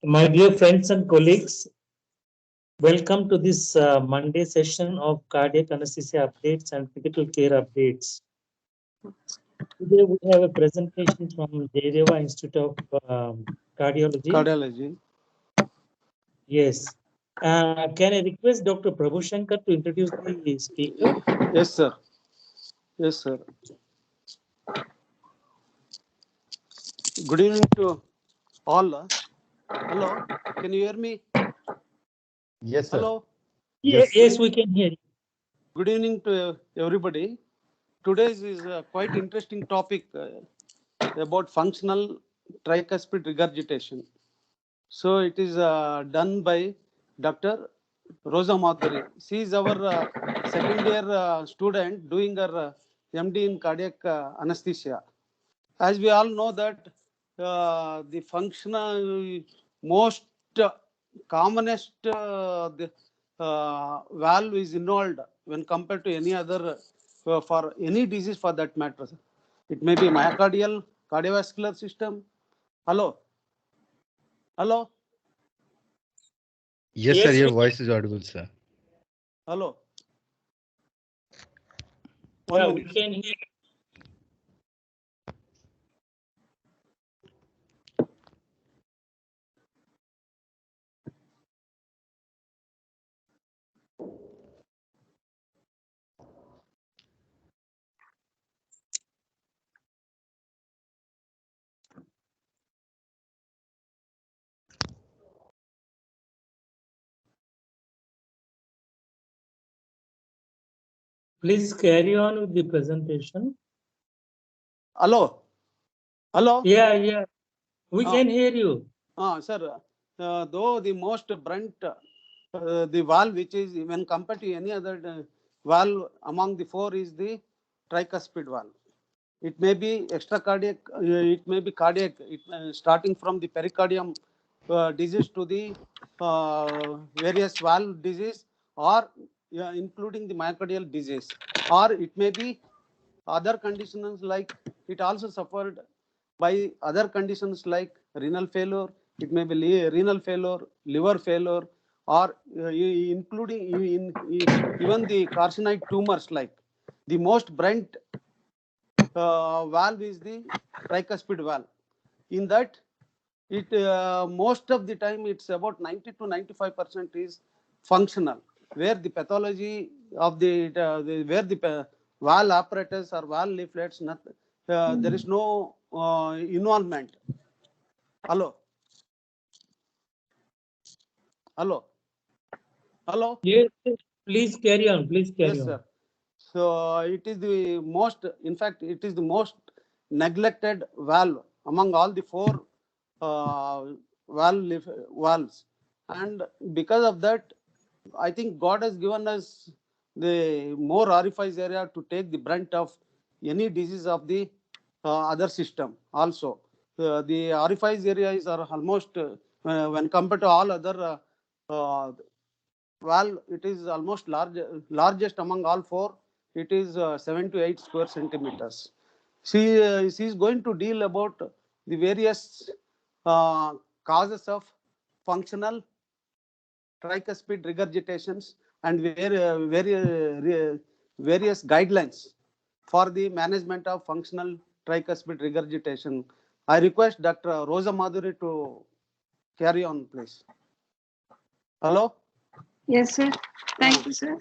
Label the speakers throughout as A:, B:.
A: My dear friends and colleagues, welcome to this Monday session of cardiac anesthesia updates and critical care updates. Today we have a presentation from Jayadeva Institute of Cardiology.
B: Cardiology.
A: Yes. Can I request Dr. Prabhu Shankar to introduce the speaker?
B: Yes, sir. Yes, sir. Good evening to all. Hello, can you hear me?
C: Yes, sir.
B: Hello.
A: Yes, we can hear you.
B: Good evening to everybody. Today's is a quite interesting topic about functional tricuspid regurgitation. So it is done by Dr. Rosa Madhuri. She is our second year student doing her MD in cardiac anesthesia. As we all know that the functional most commonest valve is involved when compared to any other for any disease for that matter. It may be myocardial, cardiovascular system. Hello, hello,
C: Yes, sir.
A: Yes,
C: Your voice is audible, sir.
B: hello. One
A: yeah, we
B: minute.
A: can hear. Please carry on with the presentation.
B: Hello, hello.
A: Yeah, we
B: Uh,
A: can hear you.
B: Sir, though the most brunt, the valve which is when compared to any other valve among the four is the tricuspid valve. It may be extracardiac, it may be cardiac, starting from the pericardium disease to the various valve disease, or including the myocardial disease, or it may be other conditions like it also suffered by other conditions like renal failure, it may be renal failure, liver failure, or including even the carcinoid tumors. Like the most brunt valve is the tricuspid valve. In that, it most of the time it's about 90 to 95% is functional, where the pathology of where the valve apparatus or valve leaflets, there is no involvement. Hello, hello, hello.
A: Yes, please carry on. Please carry
B: Yes,
A: on.
B: sir. So it is the most, in fact, it is the most neglected valve among all the four uh, valves. And because of that, I think God has given us the more orifice area to take the brunt of any disease of the other system also. The orifice areas are almost, when compared to all other valve, it is almost largest among all four. It is 7 to 8 square centimeters. She is going to deal about the various causes of functional tricuspid regurgitations and various guidelines for the management of functional tricuspid regurgitation. I request Dr. Rosa Madhuri to carry on, please. Hello?
D: Yes, sir. Thank you, sir.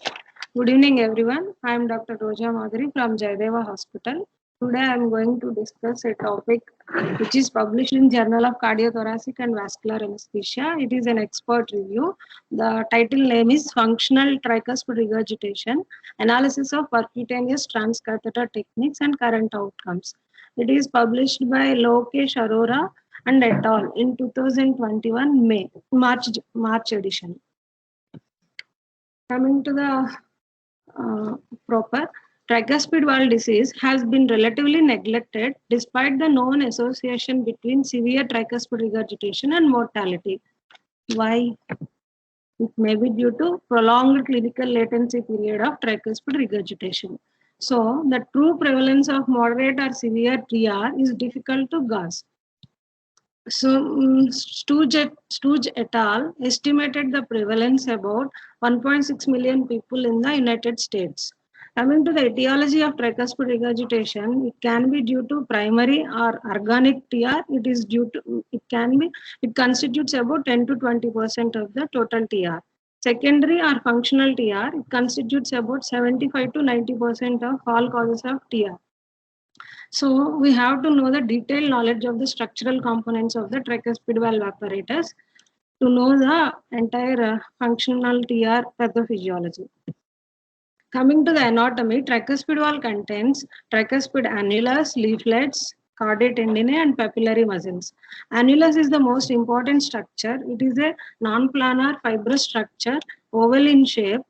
D: Good evening, everyone. I am Dr. Roja Madhuri from Jayadeva Hospital. Today, I am going to discuss a topic which is published in Journal of Cardiothoracic and Vascular Anesthesia. It is an expert review. The title name is Functional Tricuspid Regurgitation, Analysis of Percutaneous Transcatheter Techniques and Current Outcomes. It is published by Lokesh Arora and et al. In 2021 March edition. Coming to the proper, tricuspid valve disease has been relatively neglected despite the known association between severe tricuspid regurgitation and mortality. Why? It may be due to prolonged clinical latency period of tricuspid regurgitation. So, the true prevalence of moderate or severe TR is difficult to gauge. So, Stooge et al. Estimated the prevalence about 1.6 million people in the United States. Coming to the etiology of tricuspid regurgitation, it can be due to primary or organic TR. It constitutes about 10 to 20% of the total TR. Secondary or functional TR, it constitutes about 75 to 90% of all causes of TR. So we have to know the detailed knowledge of the structural components of the tricuspid valve apparatus to know the entire functional TR pathophysiology. Coming to the anatomy, tricuspid valve contains tricuspid annulus, leaflets, chordae tendineae, and papillary muscles. Annulus is the most important structure. It is a non-planar fibrous structure, oval in shape.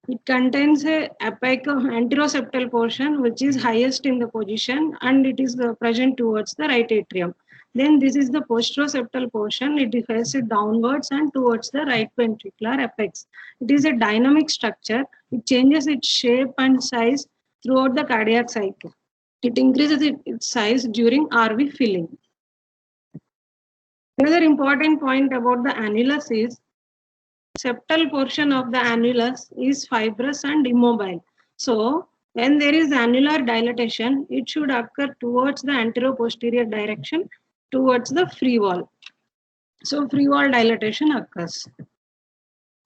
D: It contains a anteroseptal portion which is highest in the position, and it is present towards the right atrium. Then this is the posteroseptal portion. It faces downwards and towards the right ventricular apex. It is a dynamic structure. It changes its shape and size throughout the cardiac cycle. It increases its size during RV filling. Another important point about the annulus is septal portion of the annulus is fibrous and immobile. So, when there is annular dilatation, it should occur towards the anteroposterior direction, towards the free wall. So, free wall dilatation occurs.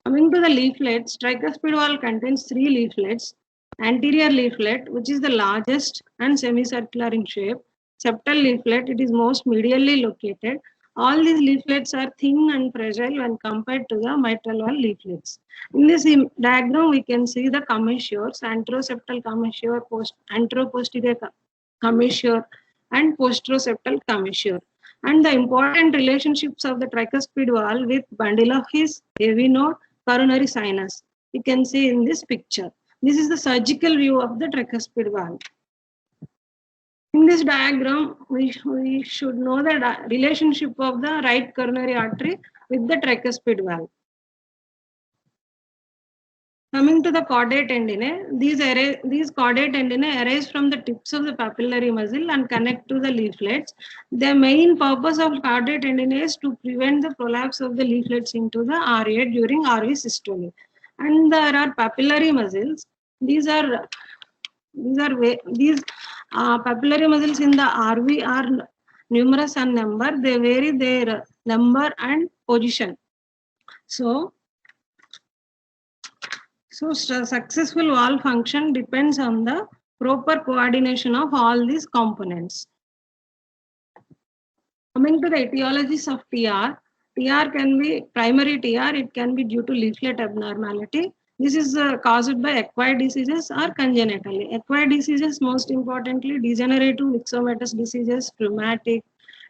D: Coming to the leaflets, tricuspid valve contains 3 leaflets. Anterior leaflet, which is the largest and semicircular in shape. Septal leaflet, it is most medially located. All these leaflets are thin and fragile when compared to the mitral valve leaflets. In this diagram, we can see the commissures, anteroseptal commissure, anteroposterior commissure, and posteroseptal commissure. And the important relationships of the tricuspid valve with bundle of his AV node, coronary sinus. You can see in this picture. This is the surgical view of the tricuspid valve. In this diagram, we should know the relationship of the right coronary artery with the tricuspid valve. Coming to the chordae tendineae, these chordae tendineae arise from the tips of the papillary muscle and connect to the leaflets. The main purpose of chordae tendineae is to prevent the prolapse of the leaflets into the RA during RV systole. And there are papillary muscles. These papillary muscles in the RV are numerous and number. They vary their number and position. So successful valve function depends on the proper coordination of all these components. Coming to the etiologies of TR, TR can be primary TR, it can be due to leaflet abnormality. This is caused by acquired diseases or congenitally. Acquired diseases, most importantly, degenerative myxomatous diseases, rheumatic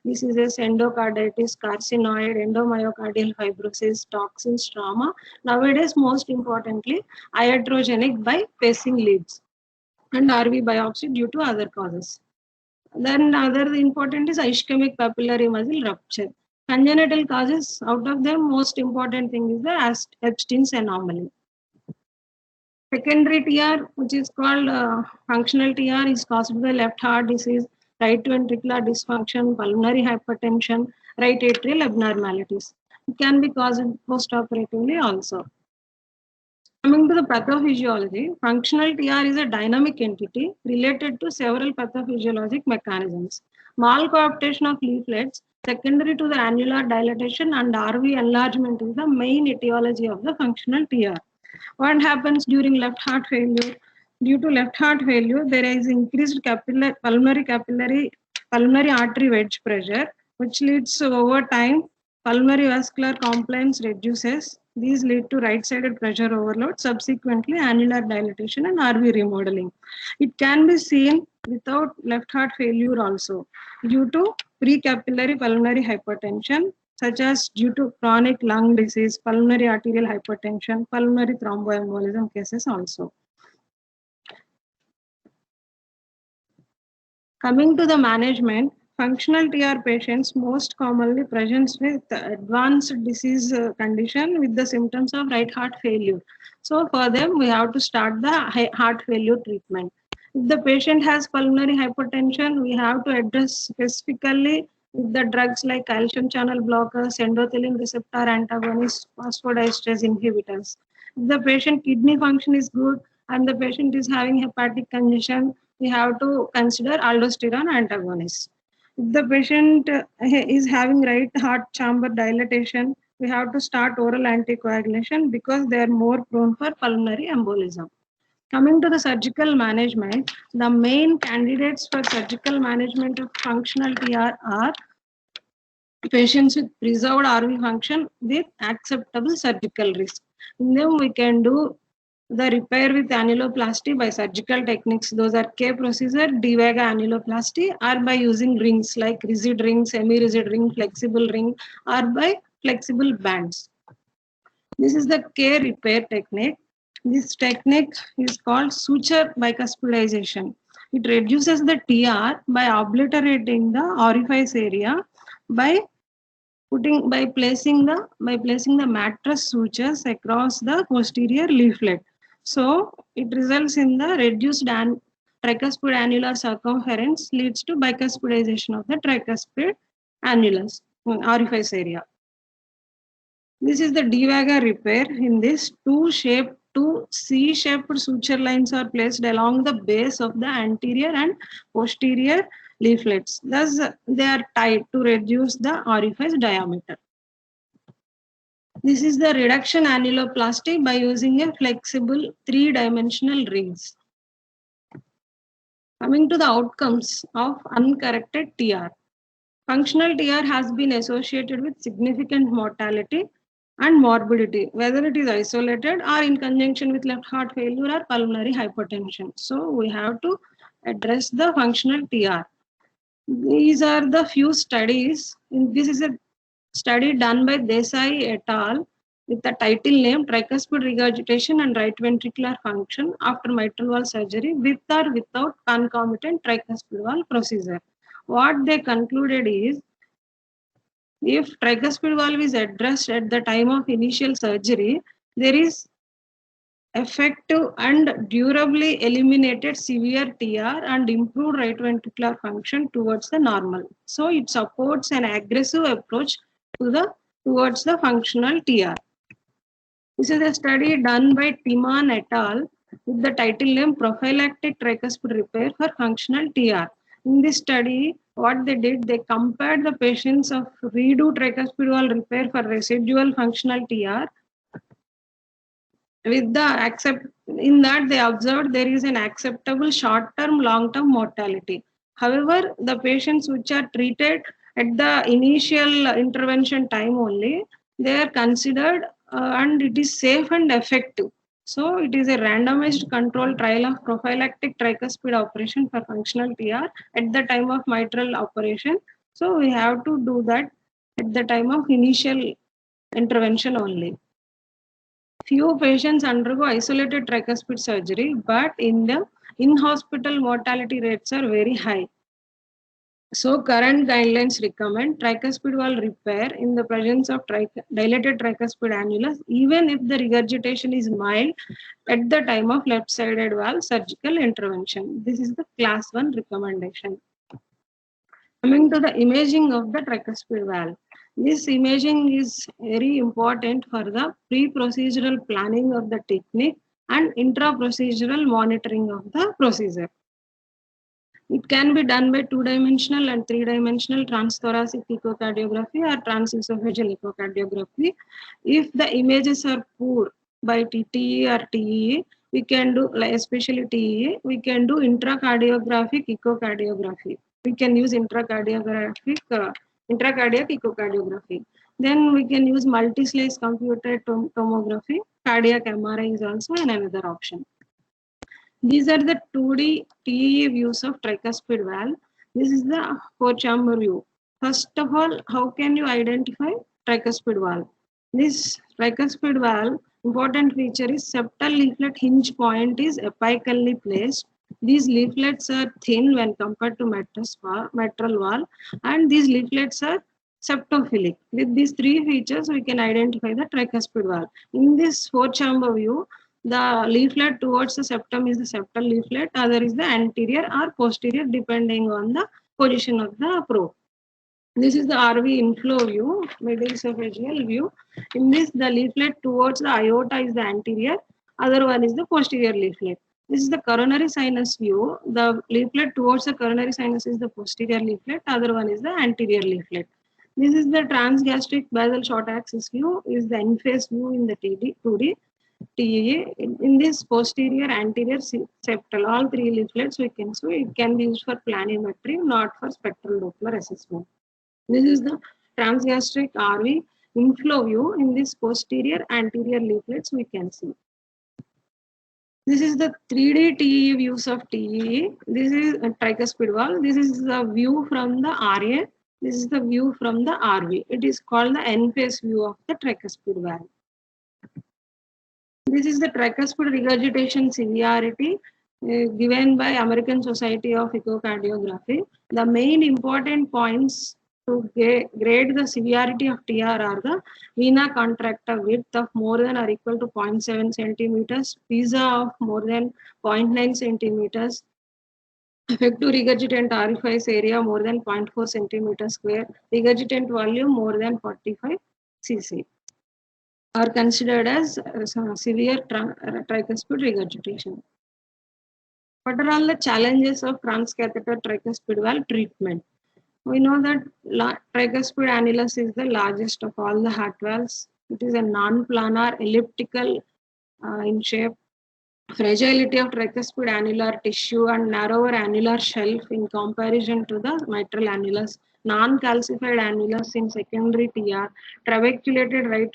D: diseases, endocarditis, carcinoid, endomyocardial fibrosis, toxins, trauma. Nowadays, most importantly, iatrogenic by pacing leads and RV biopsy due to other causes. Then other important is ischemic papillary muscle rupture. Congenital causes, out of them, most important thing is the Epstein's anomaly. Secondary TR, which is called functional TR, is caused by left heart disease, right ventricular dysfunction, pulmonary hypertension, right atrial abnormalities. It can be caused post-operatively also. Coming to the pathophysiology, functional TR is a dynamic entity related to several pathophysiologic mechanisms. Malcoaptation of leaflets, secondary to the annular dilatation and RV enlargement is the main etiology of the functional TR. What happens during left heart failure? Due to left heart failure, there is increased pulmonary artery wedge pressure, which leads to over time pulmonary vascular compliance reduces. These lead to right-sided pressure overload, subsequently annular dilatation and RV remodeling. It can be seen without left heart failure also due to precapillary pulmonary hypertension, such as due to chronic lung disease, pulmonary arterial hypertension, pulmonary thromboembolism cases also. Coming to the management, functional TR patients most commonly presents with advanced disease condition with the symptoms of right heart failure. So for them, we have to start the heart failure treatment. If the patient has pulmonary hypertension, we have to address specifically The drugs like calcium channel blockers, endothelin receptor antagonists, phosphodiesterase inhibitors. If the patient kidney function is good and the patient is having hepatic congestion, we have to consider aldosterone antagonists. If the patient is having right heart chamber dilatation, we have to start oral anticoagulation because they are more prone for pulmonary embolism. Coming to the surgical management, the main candidates for surgical management of functional TR are patients with preserved RV function with acceptable surgical risk. In them, we can do the repair with annuloplasty by surgical techniques. Those are K procedure, D-Vaga annuloplasty, or by using rings like rigid ring, semi-rigid ring, flexible ring, or by flexible bands. This is the K repair technique. This technique is called suture bicuspidization. It reduces the TR by obliterating the orifice area by placing the mattress sutures across the posterior leaflet. So it results in the reduced tricuspid annular circumference, leads to bicuspidization of the tricuspid annulus orifice area. This is the D-Vaga repair. In this, two C-shaped suture lines are placed along the base of the anterior and posterior leaflets. Thus, they are tied to reduce the orifice diameter. This is the reduction annuloplasty by using a flexible three-dimensional rings. Coming to the outcomes of uncorrected TR. Functional TR has been associated with significant mortality and morbidity, whether it is isolated or in conjunction with left heart failure or pulmonary hypertension. So we have to address the functional TR. These are the few studies. This is a study done by Desai et al. With the title name Tricuspid Regurgitation and Right Ventricular Function after Mitral Valve Surgery with or without Concomitant Tricuspid Valve Procedure. What they concluded is, if tricuspid valve is addressed at the time of initial surgery, there is effective and durably eliminated severe TR and improved right ventricular function towards the normal. So it supports an aggressive approach towards the functional TR. This is a study done by Timan et al. With the title name Prophylactic Tricuspid Repair for Functional TR. In this study, what they did, they compared the patients of redo tricuspid valve repair for residual functional TR with in that they observed there is an acceptable short-term, long-term mortality. However, the patients which are treated at the initial intervention time only, they are considered and it is safe and effective. So it is a randomized controlled trial of prophylactic tricuspid operation for functional TR at the time of mitral operation. So we have to do that at the time of initial intervention only. Few patients undergo isolated tricuspid surgery, but in-hospital mortality rates are very high. So current guidelines recommend tricuspid valve repair in the presence of dilated tricuspid annulus, even if the regurgitation is mild at the time of left-sided valve surgical intervention. This is the class 1 recommendation. Coming to the imaging of the tricuspid valve. This imaging is very important for the pre-procedural planning of the technique and intra-procedural monitoring of the procedure. It can be done by 2-dimensional and 3-dimensional transthoracic echocardiography or transesophageal echocardiography. If the images are poor by TTE or TEE, we can do, especially TEE, we can do intracardiographic echocardiography. We can use intracardiac echocardiography. Then we can use multi-slice computed tomography. Cardiac MRI is also another option. These are the 2D TEE views of tricuspid valve. This is the 4-chamber view. First of all, how can you identify tricuspid valve? This tricuspid valve, important feature is septal leaflet hinge point is apically placed. These leaflets are thin when compared to mitral valve, and these leaflets are septophilic. With these three features, we can identify the tricuspid valve. In this 4-chamber view, the leaflet towards the septum is the septal leaflet, other is the anterior or posterior depending on the position of the probe. This is the RV inflow view, mediasophageal view. In this, the leaflet towards the aorta is the anterior, other one is the posterior leaflet. This is the coronary sinus view. The leaflet towards the coronary sinus is the posterior leaflet, other one is the anterior leaflet. This is the transgastric basal short axis view, is the end phase view in the 2D. TEA. In this posterior, anterior, septal, all three leaflets we can see. It can be used for planimetry, not for spectral Doppler assessment. This is the transgastric RV inflow view. In this posterior, anterior leaflets we can see. This is the 3D TEA views of TEA. This is a tricuspid valve. This is the view from the RA. This is the view from the RV. It is called the end phase view of the tricuspid valve. This is the tricuspid regurgitation severity given by American Society of Echocardiography. The main important points to grade the severity of TR are the vena contracta width of more than or equal to 0.7 centimeters, pisa of more than 0.9 centimeters, effective regurgitant orifice area more than 0.4 centimeters square, regurgitant volume more than 45 cc. Are considered as severe tricuspid regurgitation. What are all the challenges of transcatheter tricuspid valve treatment? We know that tricuspid annulus is the largest of all the heart valves. It is a non-planar elliptical in shape. Fragility of tricuspid annular tissue and narrower annular shelf in comparison to the mitral annulus. Non-calcified annulus in secondary TR, trabeculated right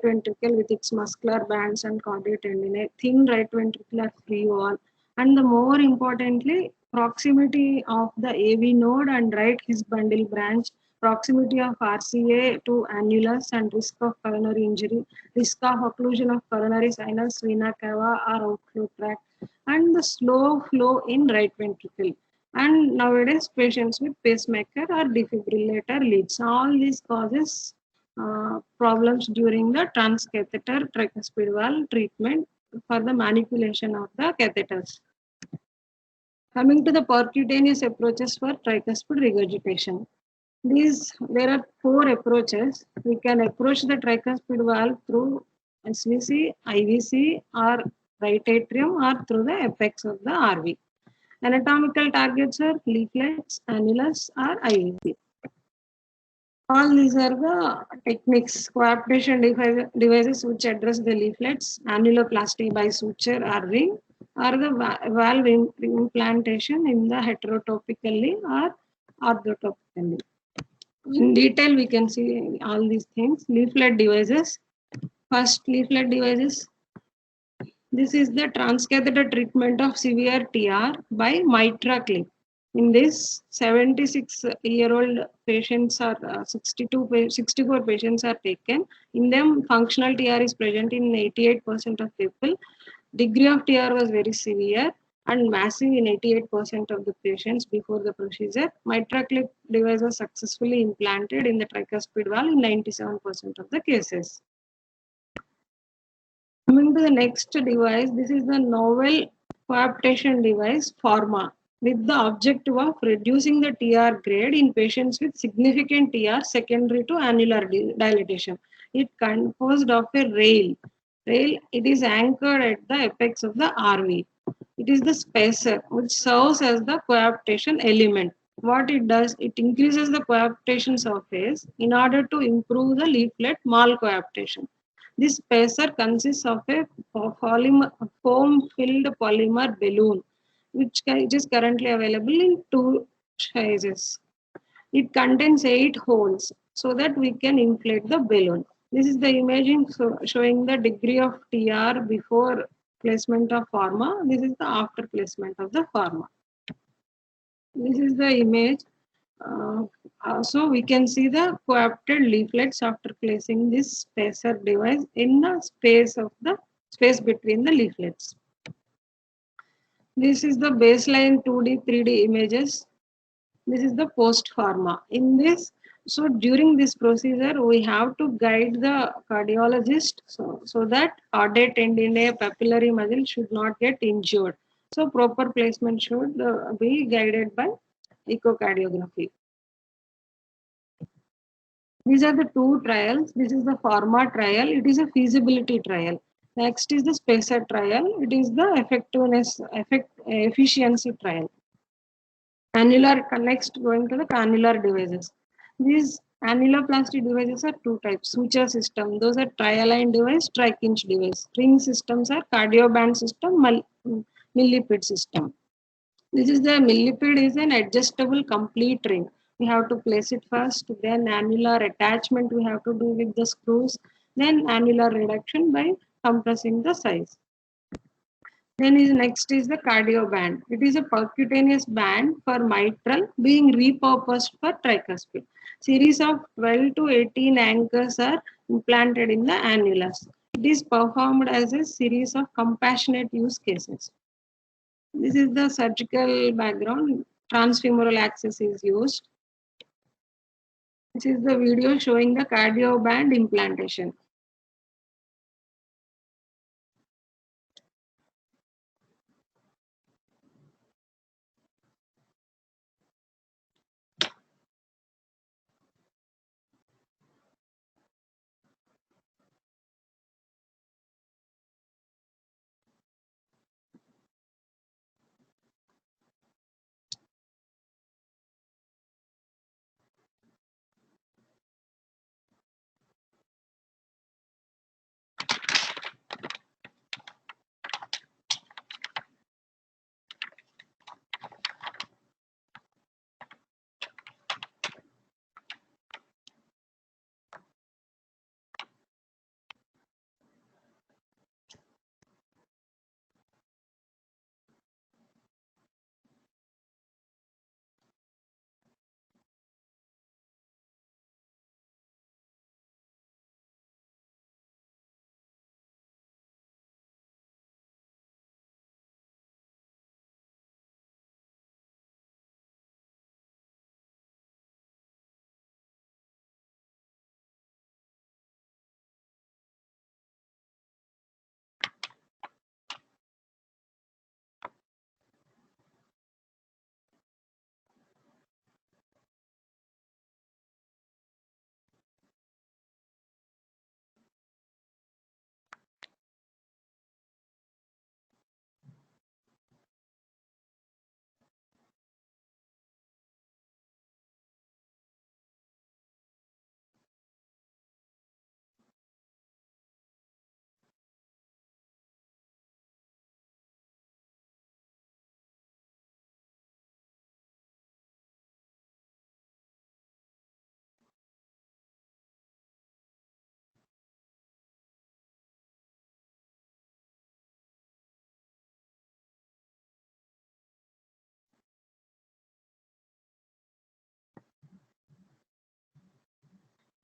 D: ventricle with its muscular bands and chordae tendineae, thin right ventricular free wall, and the more importantly, proximity of the AV node and right his bundle branch, proximity of RCA to annulus and risk of coronary injury, risk of occlusion of coronary sinus, vena cava or outflow tract, and the slow flow in right ventricle. And nowadays, patients with pacemaker or defibrillator leads. All these causes problems during the transcatheter tricuspid valve treatment for the manipulation of the catheters. Coming to the percutaneous approaches for tricuspid regurgitation. There are 4 approaches. We can approach the tricuspid valve through SVC, IVC, or right atrium, or through the apex of the RV. Anatomical targets are leaflets, annulus, or IVC. All these are the techniques, coaptation devices which address the leaflets, annuloplasty by suture or ring, or the valve implantation in the heterotopically or orthotopically. In detail, we can see all these things. Leaflet devices. First, leaflet devices. This is the transcatheter treatment of severe TR by Mitra clip. In this, 76-year-old patients are 64 patients are taken. In them, functional TR is present in 88% of people. Degree of TR was very severe and massive in 88% of the patients before the procedure. Mitra clip device was successfully implanted in the tricuspid valve in 97% of the cases. Coming to the next device, this is the novel coaptation device, Pharma, with the objective of reducing the TR grade in patients with significant TR secondary to annular dilatation. It composed of a rail. It is anchored at the apex of the RV. It is the spacer which serves as the coaptation element. What it does, it increases the coaptation surface in order to improve the leaflet malcoaptation. This spacer consists of a foam-filled polymer balloon, which is currently available in 2 sizes. It contains 8 holes so that we can inflate the balloon. This is the imaging showing the degree of TR before placement of Pharma. This is the after placement of the Pharma. This is the image. So we can see the coapted leaflets after placing this spacer device in the space between the leaflets. This is the baseline 2D, 3D images. This is the post Pharma. In this, so during this procedure, we have to guide the cardiologist so that chordae tendineae, papillary muscle should not get injured. So proper placement should be guided by echocardiography. These are the two trials. This is the pharma trial. It is a feasibility trial. Next is the spacer trial. It is the efficiency trial. Next going to the cannular devices. These annuloplasty devices are two types. Suture system, those are tri-align device, tri-kinch device. Ring systems are cardioband system, millipede system. This is the millipede is an adjustable complete ring. We have to place it first, then annular attachment we have to do with the screws, then annular reduction by compressing the size. Then next is the cardio band. It is a percutaneous band for mitral being repurposed for tricuspid. Series of 12 to 18 anchors are implanted in the annulus. It is performed as a series of compassionate use cases. This is the surgical background. Transfemoral access is used. This is the video showing the cardio band implantation.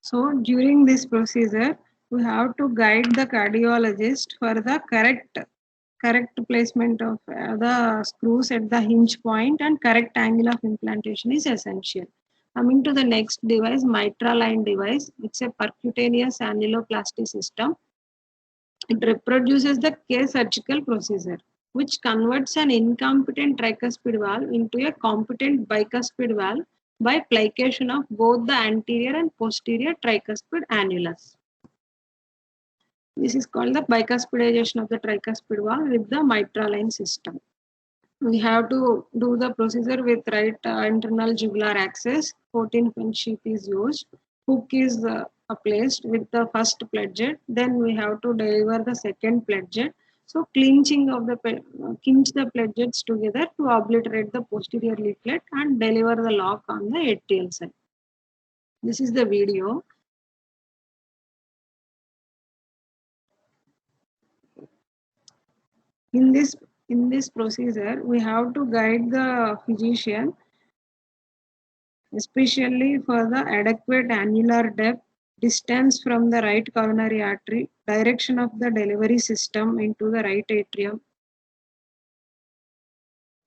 D: So during this procedure, we have to guide the cardiologist for the correct placement of the screws at the hinge point, and correct angle of implantation is essential. Coming to the next device, mitral line device. It's a percutaneous annuloplasty system. It reproduces the case surgical procedure, which converts an incompetent tricuspid valve into a competent bicuspid valve by plication of both the anterior and posterior tricuspid annulus. This is called the bicuspidization of the tricuspid valve with the mitral line system. We have to do the procedure with right internal jugular access. 14-pin sheath is used. Hook is placed with the first pledget. Then we have to deliver the second pledget. So clinching of the clinch the pledgets together to obliterate the posterior leaflet and deliver the lock on the atrial side. This is the video. In this procedure, we have to guide the physician, especially for the adequate annular depth, distance from the right coronary artery, direction of the delivery system into the right atrium,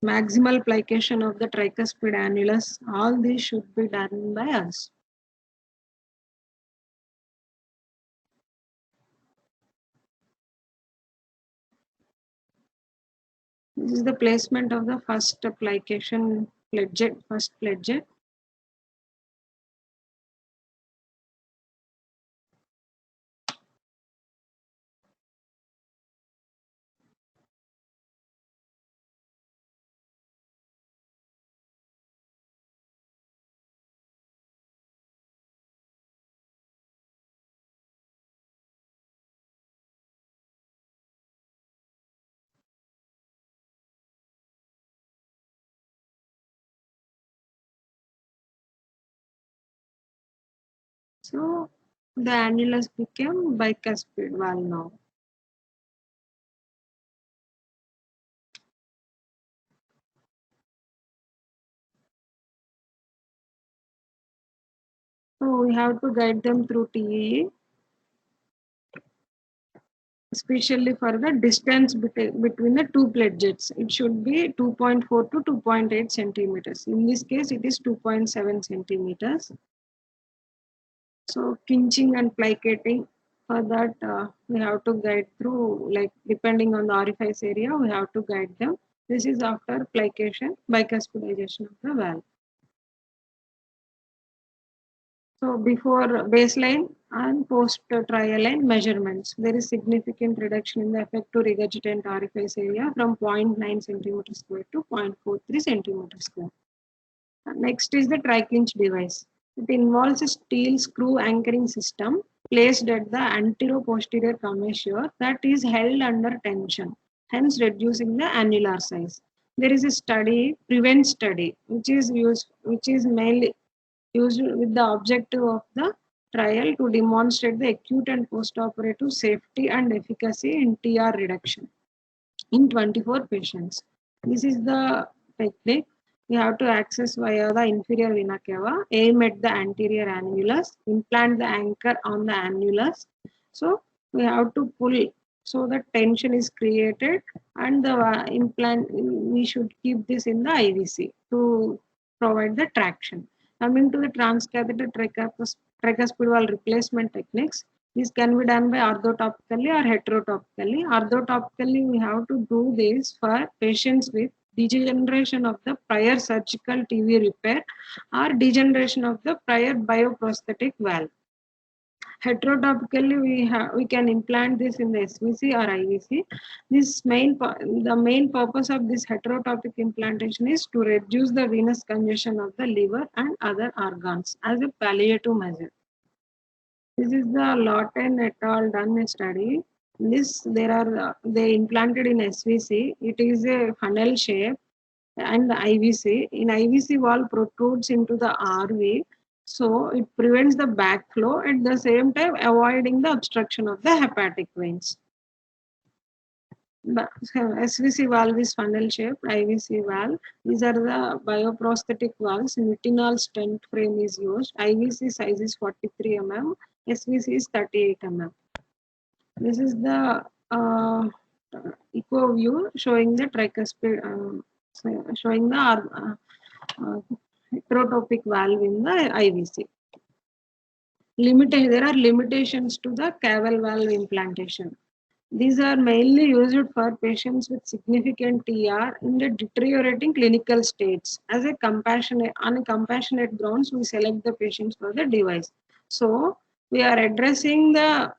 D: maximal plication of the tricuspid annulus. All these should be done by us. This is the placement of the first application pledget, first pledget. So the annulus became bicuspid valve now. So we have to guide them through TEE, especially for the distance between the two plate jets. It should be 2.4 to 2.8 centimeters. In this case, it is 2.7 centimeters. So pinching and plicating, for that we have to guide through, like depending on the orifice area, we have to guide them. This is after plication, bicuspidization of the valve. So before baseline and post trial line measurements, there is significant reduction in the effective regurgitant orifice area from 0.9 centimeter square to 0.43 centimeter square. Next is the tri-clinch device. It involves a steel screw anchoring system placed at the antero-posterior commissure that is held under tension, hence reducing the annular size. There is a study, PREVENT study, which is mainly used with the objective of the trial to demonstrate the acute and postoperative safety and efficacy in TR reduction in 24 patients. This is the technique. We have to access via the inferior vena cava, aim at the anterior annulus, implant the anchor on the annulus. So we have to pull so that tension is created, and the implant, we should keep this in the IVC to provide the traction. Coming to the transcatheter tricuspid valve replacement techniques, this can be done by orthotopically or heterotopically. Orthotopically, we have to do this for patients with degeneration of the prior surgical TV repair or degeneration of the prior bioprosthetic valve. Heterotopically, we can implant this in the SVC or IVC. The main purpose of this heterotopic implantation is to reduce the venous congestion of the liver and other organs as a palliative measure. This is the Lawton et al. Done a study. They implanted in SVC. It is a funnel shape, and the IVC. In IVC, valve protrudes into the RV, so it prevents the backflow, at the same time avoiding the obstruction of the hepatic veins. The SVC valve is funnel shaped, IVC valve. These are the bioprosthetic valves. Nitinol stent frame is used. IVC size is 43 mm, SVC is 38 mm. This is the echo view showing the tricuspid, showing the heterotopic valve in the IVC. There are limitations to the Cavell valve implantation. These are mainly used for patients with significant TR in the deteriorating clinical states. On a compassionate grounds, we select the patients for the device. So we are addressing the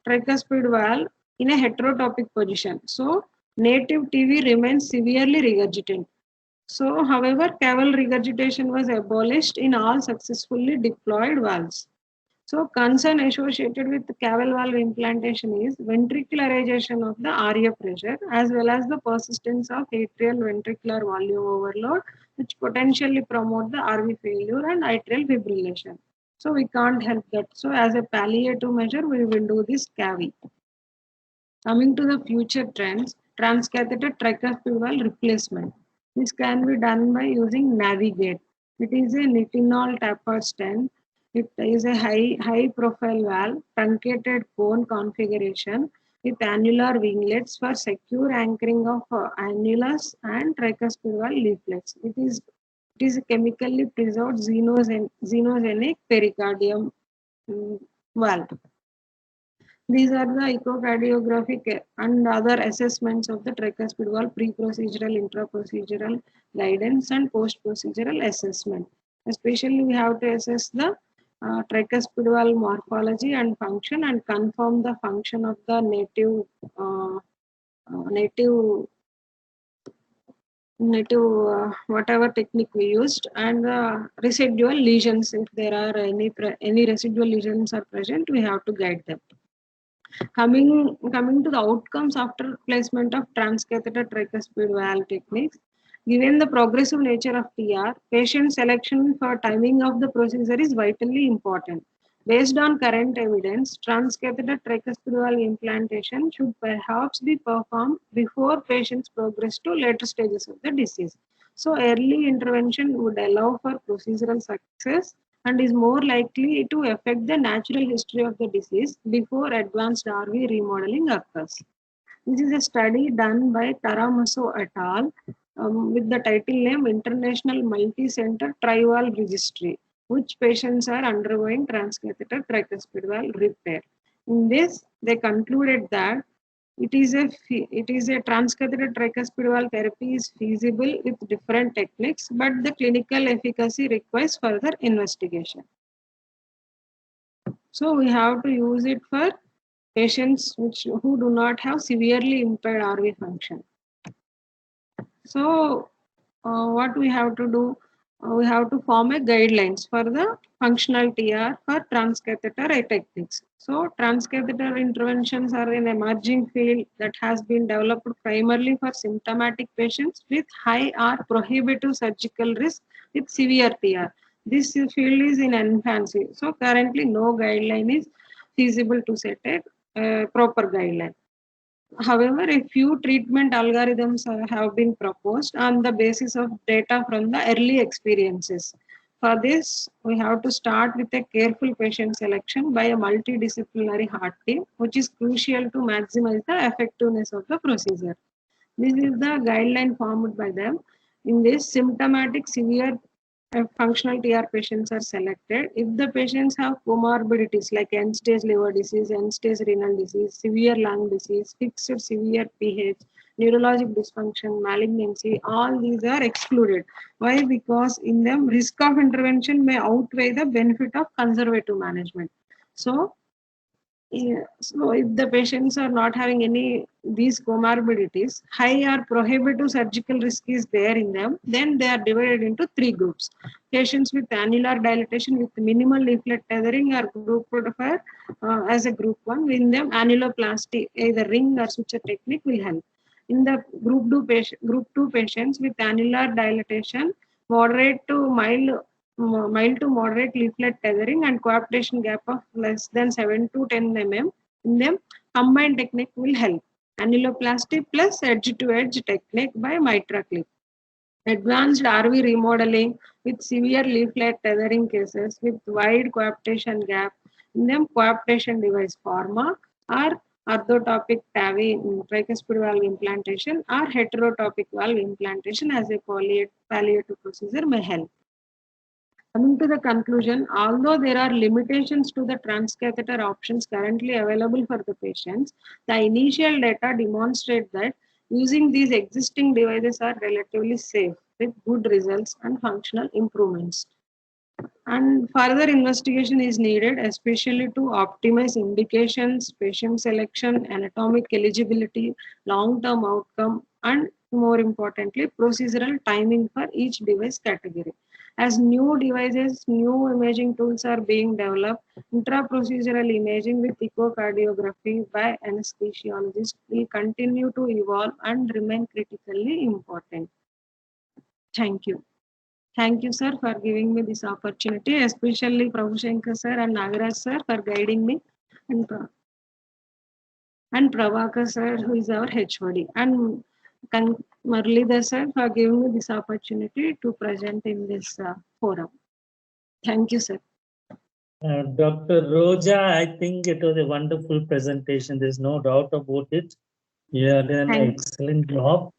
D: tricuspid valve in a heterotopic position. So native TV remains severely regurgitant. So, however, Cavell regurgitation was abolished in all successfully deployed valves. So, concern associated with Cavell valve implantation is ventricularization of the RF pressure as well as the persistence of atrial ventricular volume overload, which potentially promote the RV failure and atrial fibrillation. So, we can't help that. So, as a palliative measure, we will do this CAVI. Coming to the future trends, transcatheter tricuspid valve replacement. This can be done by using Navigate. It is a nitinol tapered stent. It is a high profile valve, truncated cone configuration with annular winglets for secure anchoring of annulus and tricuspid valve leaflets. It is a chemically preserved xenogenic pericardium valve. These are the echocardiographic and other assessments of the tricuspid valve, pre-procedural, intra-procedural guidance and post-procedural assessment. Especially we have to assess the tricuspid valve morphology and function and confirm the function of the native whatever technique we used, and the residual lesions. If there are any residual lesions are present, we have to guide them. Coming to the outcomes after placement of transcatheter tricuspid valve techniques, given the progressive nature of TR, patient selection for timing of the procedure is vitally important. Based on current evidence, transcatheter tricuspid valve implantation should perhaps be performed before patients progress to later stages of the disease. So early intervention would allow for procedural success and is more likely to affect the natural history of the disease before advanced RV remodeling occurs. This is a study done by Taramaso et al. With the title name International Multi-Center Tri-Valve Registry, which patients are undergoing transcatheter tricuspid valve repair. In this, they concluded that it is a transcatheter tricuspid valve therapy is feasible with different techniques, but the clinical efficacy requires further investigation. So we have to use it for patients who do not have severely impaired RV function. So what we have to do, we have to form a guidelines for the functional TR for transcatheter techniques. So transcatheter interventions are an emerging field that has been developed primarily for symptomatic patients with high or prohibitive surgical risk with severe TR. This field is in infancy. So currently no guideline is feasible to set a proper guideline. However, a few treatment algorithms have been proposed on the basis of data from the early experiences. For this, we have to start with a careful patient selection by a multidisciplinary heart team, which is crucial to maximize the effectiveness of the procedure. This is the guideline formed by them. In this, symptomatic severe functional TR patients are selected. If the patients have comorbidities like end-stage liver disease, end-stage renal disease, severe lung disease, fixed severe pH, neurologic dysfunction, malignancy, all these are excluded. Why? Because in them, risk of intervention may outweigh the benefit of conservative management. So if the patients are not having any these comorbidities, high or prohibitive surgical risk is there in them, then they are divided into three groups. Patients with annular dilatation with minimal leaflet tethering are grouped for as a group 1. In them, annuloplasty, either ring or suture technique will help. In the group 2 patients with annular dilatation, moderate to mild to moderate leaflet tethering and coaptation gap of less than 7 to 10 mm. In them, combined technique will help. Annuloplasty plus edge-to-edge technique by mitra clip. Advanced RV remodeling with severe leaflet tethering cases with wide coaptation gap. In them, coaptation device pharma or orthotopic TAVI tricuspid valve implantation or heterotopic valve implantation as a palliative procedure may help. Coming to the conclusion, although there are limitations to the transcatheter options currently available for the patients, the initial data demonstrate that using these existing devices are relatively safe with good results and functional improvements. And further investigation is needed, especially to optimize indications, patient selection, anatomic eligibility, long-term outcome, and more importantly, procedural timing for each device category. As new devices, new imaging tools are being developed, intraprocedural imaging with echocardiography by anesthesiologists will continue to evolve and remain critically important. Thank you. Thank you, sir, for giving me this opportunity, especially Prabhu Shankar sir and Nagaraj sir for guiding me, and Prabhakar sir, who is our HOD, and Muralidhar sir for giving me this opportunity to present in this forum. Thank you, sir.
A: Dr. Roja, I think it was a wonderful presentation. There's no doubt about it. You have done an excellent job.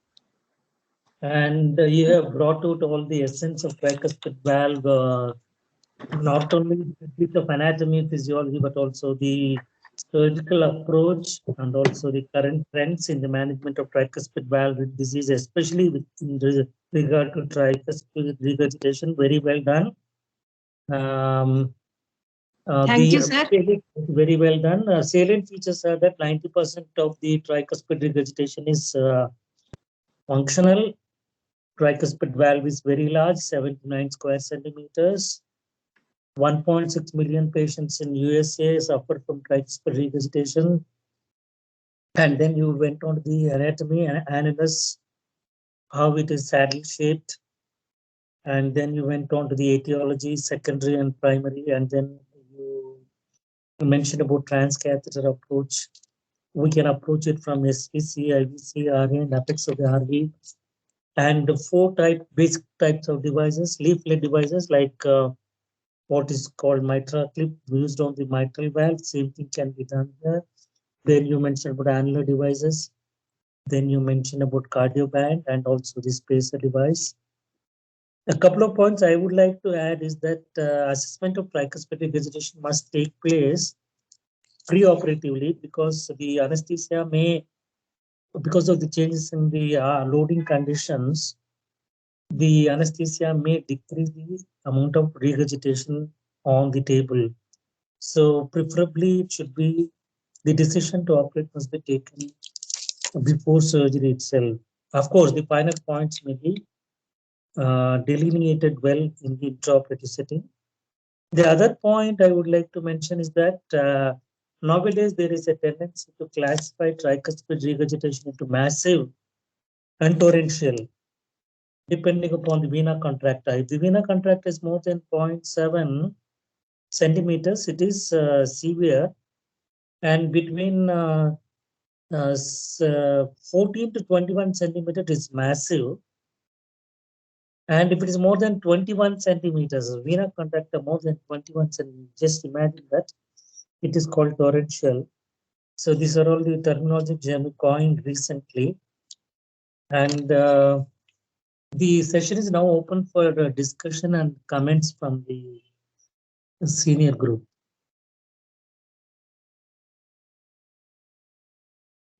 A: And you have brought out all the essence of tricuspid valve, not only a bit of anatomy, physiology, but also the surgical approach and also the current trends in the management of tricuspid valve disease, especially with regard to tricuspid regurgitation. Very well done.
D: Thank you, sir.
A: Very well done. Salient features are that 90% of the tricuspid regurgitation is functional. Tricuspid valve is very large, 79 square centimeters. 1.6 million patients in USA suffer from tricuspid regurgitation. And then you went on to the anatomy and annulus, how it is saddle shaped. And then you went on to the etiology, secondary and primary, and then you I mentioned about transcatheter approach. We can approach it from SVC, IVC, RA, and apex of the RV. And the four basic types of devices, leaflet devices like what is called mitral clip used on the mitral valve. Same thing can be done here. Then you mentioned about annular devices. Then you mentioned about cardioband and also the spacer device. A couple of points I would like to add is that assessment of tricuspid regurgitation must take place preoperatively because the anesthesia may, because of the changes in the loading conditions, the anesthesia may decrease the amount of regurgitation on the table. So preferably it should be, the decision to operate must be taken before surgery itself. Of course, the final points may be delineated well in the intraoperative setting. The other point I would like to mention is that nowadays there is a tendency to classify tricuspid regurgitation into massive and torrential, depending upon the vena contracta. If the vena contracta is more than 0.7 centimeters, it is severe, and between 14 to 21 centimeters is massive. And if it is more than 21 centimeters, vena contracta more than 21 centimeters, just imagine that it is called torrential. So these are all the terminology which have been coined recently. And the session is now open for discussion and comments from the senior group.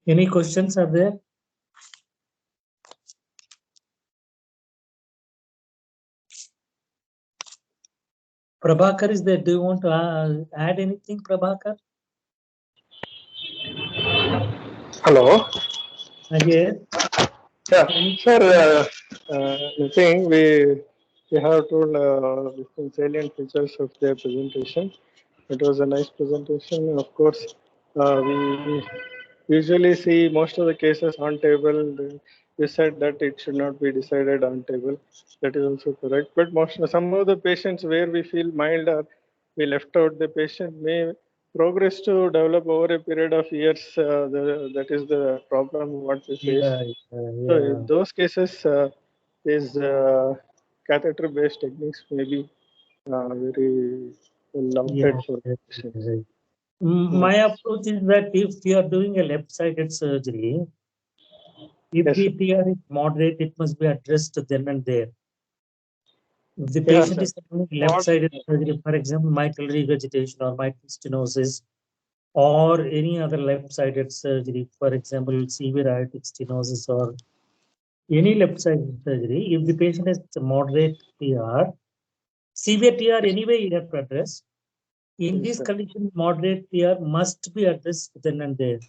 A: Any questions are there? Prabhakar is there. Do you want to add anything, Prabhakar?
E: Hello.
A: Yes.
E: Yeah, sir. I think we have told different salient features of their presentation. It was a nice presentation. Of course, we usually see most of the cases on table. You said that it should not be decided on table. That is also correct. But some of the patients where we feel mild or we left out, the patient may progress to develop over a period of years. That is the problem what we face. So in those cases, is catheter-based techniques may be very well adopted for patients.
A: My approach is that if you are doing a left-sided surgery, if
E: Yes,
A: the TR is moderate, it must be addressed then and there. If the
E: Yeah,
A: patient
E: sir.
A: is doing left-sided surgery, for example, mitral regurgitation or mitral stenosis, or any other left-sided surgery, for example, severe aortic stenosis or any left-sided surgery, if the patient has a moderate TR, severe TR anyway you have to address. In
E: Yes,
A: these
E: sir.
A: conditions, moderate TR must be addressed then and there.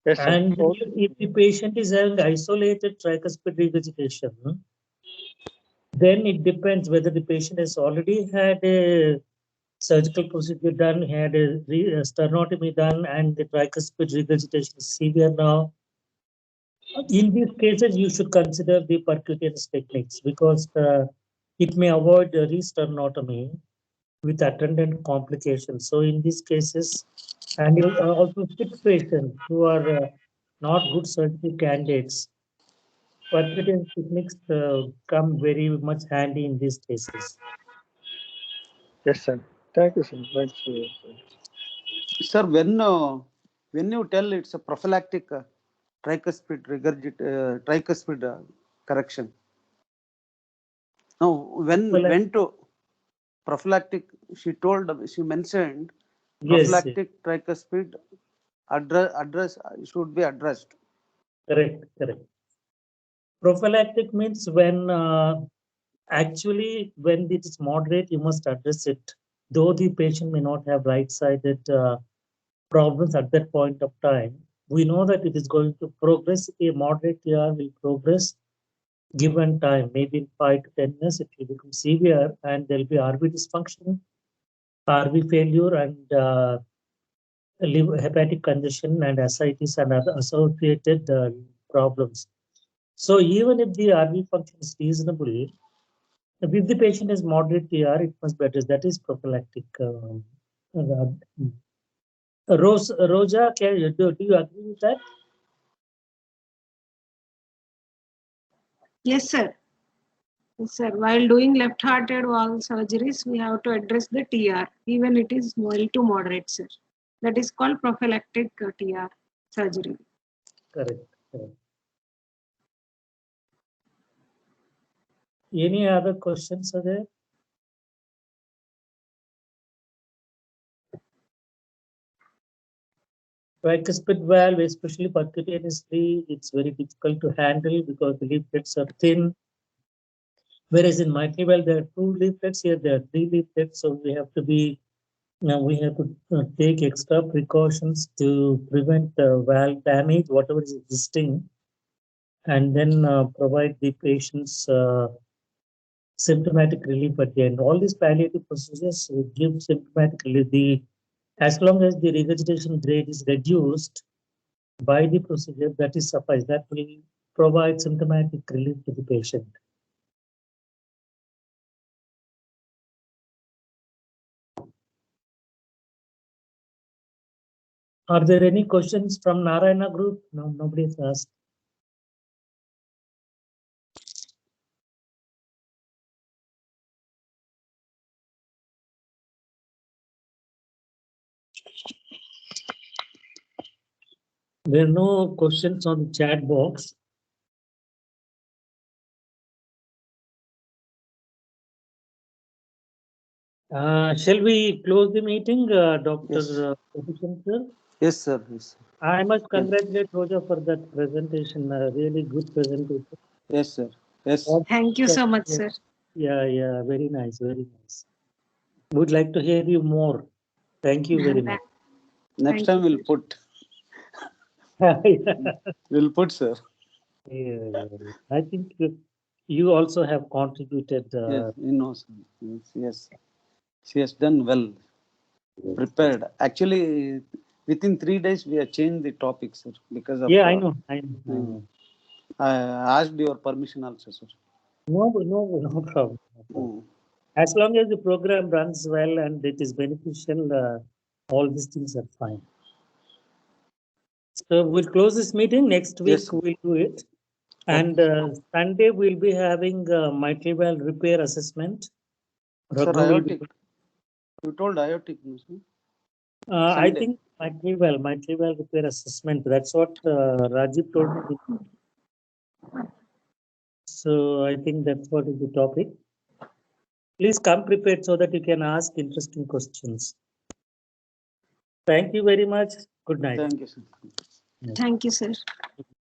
E: Yes, sir.
A: And if the patient is having isolated tricuspid regurgitation, then it depends whether the patient has already had a surgical procedure done, had a sternotomy done, and the tricuspid regurgitation is severe now. In these cases, you should consider the percutaneous techniques because it may avoid re-sternotomy with attendant complications. So in these cases, and also sick patients who are not good surgical candidates, percutaneous techniques come very much handy in these cases.
E: Yes, sir. Thank you, sir. Thanks for your
B: Sir, when you tell it's a prophylactic tricuspid tricuspid correction. Now, when to prophylactic, she mentioned prophylactic tricuspid address should be addressed.
A: Correct. Prophylactic means when actually when it is moderate, you must address it. Though the patient may not have right-sided problems at that point of time, we know that it is going to progress. A moderate TR will progress given time, maybe in 5 to 10 years, it will become severe and there will be RV dysfunction, RV failure, and hepatic congestion and ascites and other associated problems. So even if the RV function is reasonable, if the patient is moderate TR, it must be addressed. That is prophylactic Roja, do you agree with that?
D: Yes, sir. Yes, sir. While doing left-hearted valve surgeries, we have to address the TR, even it is mild to moderate, sir. That is called prophylactic TR surgery.
A: Correct. Correct. Any other questions are there? Tricuspid valve, especially percutaneously, it's very difficult to handle because the leaflets are thin. Whereas in mitral valve, there are 2 leaflets. Here there are 3 leaflets, so we have to take extra precautions to prevent valve damage, whatever is existing, and then provide the patients symptomatic relief at the end. All these palliative procedures will give symptomatic relief. As long as the regurgitation grade is reduced by the procedure, that is suffice. That will provide symptomatic relief to the patient. Are there any questions from Narayana group? No, nobody has asked. There are no questions on the chat box. Shall we close the meeting, Dr.
B: Yes.
A: Sir?
B: Yes, sir. Yes, sir.
A: I must congratulate Roja for that presentation, a really good presentation.
B: Yes, sir. Yes.
D: Thank you so much, sir.
A: Yeah, very nice, very nice. Would like to hear you more. Thank you very much.
B: Next
D: Thank
B: time
D: you,
B: we'll put. We'll put, sir.
A: Yeah. I think you also have contributed.
B: Yes, you know, sir. Yes. She has done well. Prepared. Actually, within 3 days we have changed the topic, sir, because of.
A: Yeah, I know.
B: I asked your permission also, sir.
A: No problem. As long as the program runs well and it is beneficial, all these things are fine. So we'll close this meeting. Next week
B: Yes.
A: we'll do it. And Sunday we'll be having mitral valve repair assessment.
B: Sir,
A: Raghu will be-
B: aortic. You told aortic, no, sir?
A: I
B: Sunday.
A: think mitral valve repair assessment. That's what Rajiv told me. So I think that's what is the topic. Please come prepared so that you can ask interesting questions. Thank you very much. Good night.
B: Thank you, sir.
D: Thank you, sir.